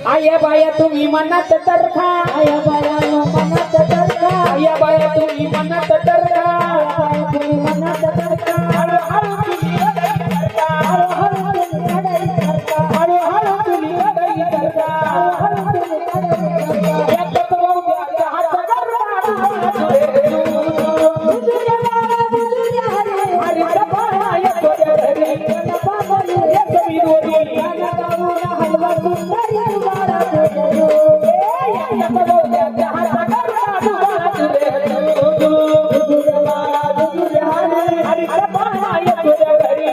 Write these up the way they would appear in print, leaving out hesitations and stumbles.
आया बाया तुम्ही मनात तरखा आया बाया मनात तरका आया बाया तुम्ही मनात तरखा तुम्ही मनात तरका हळू हळू तुम्ही हृदय तरखा हळूहळू तुम्ही लढाई करता हळू हळू तुम्ही हृदय तरखा हळूहळू तुम्ही लढाई करता एकच वावड्याचा हात करता हरी सपना येतो घरी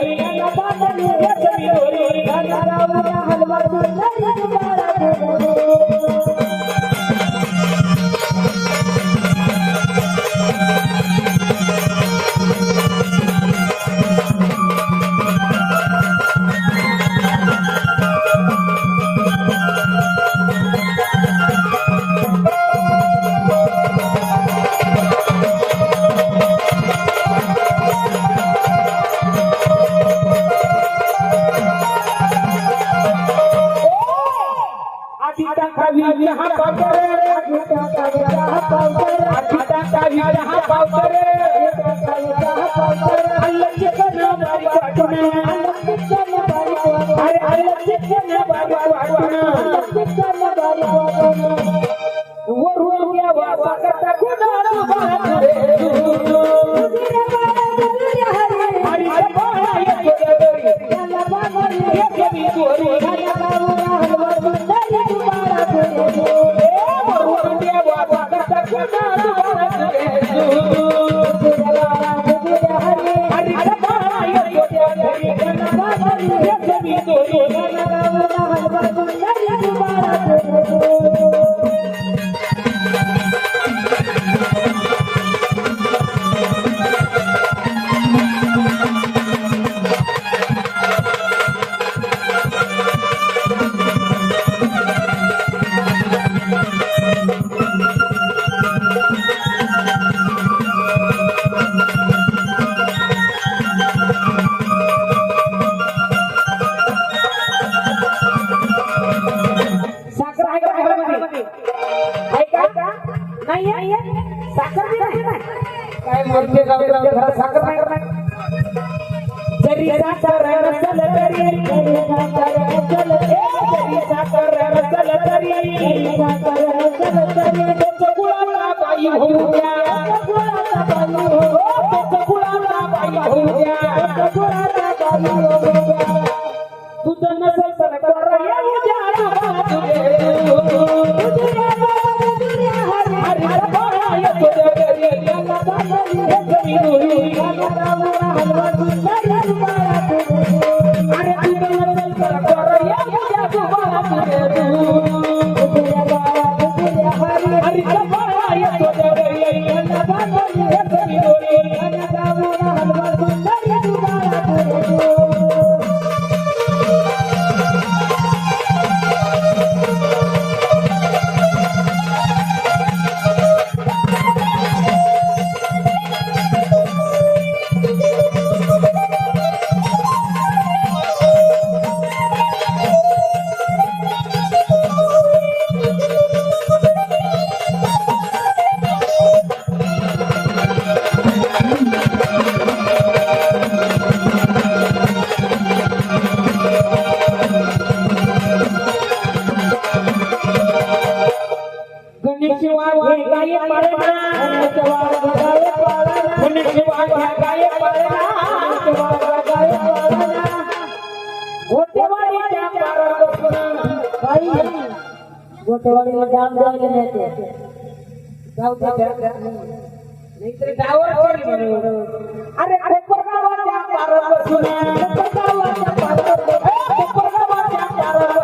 येतो मी दोरी हलवा सुंदरी उभारा तुझ्या एकच वावड्याचा हात करता हरी सपना येतो घरी येतो मी दोरी हलवा सुंदरी उभारा तुझ्या जरी साखर नसल तरी जरी साखर नसल तरी गुलाबला बाई होऊ द्या गुलाबला बाई होऊ द्या तुझं नसल तर कर येऊ द्या गोटेवाडी में जाम जायले नेते गाव नाहीतर गावावर अरे कोपरगावाच्या पारावर बसून कोपरगावाच्या पारावर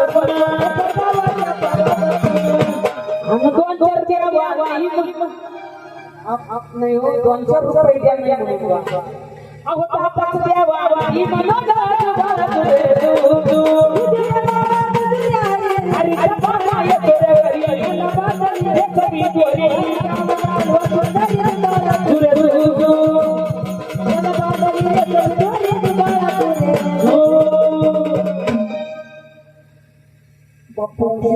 हम 2-4 तेरा बाई आप नहीं हो 200 रुपये द्या नाही म्हणून अहो 5 द्या बाई मला भारत तू हरी सपना येतो घरी हे कभी दोरी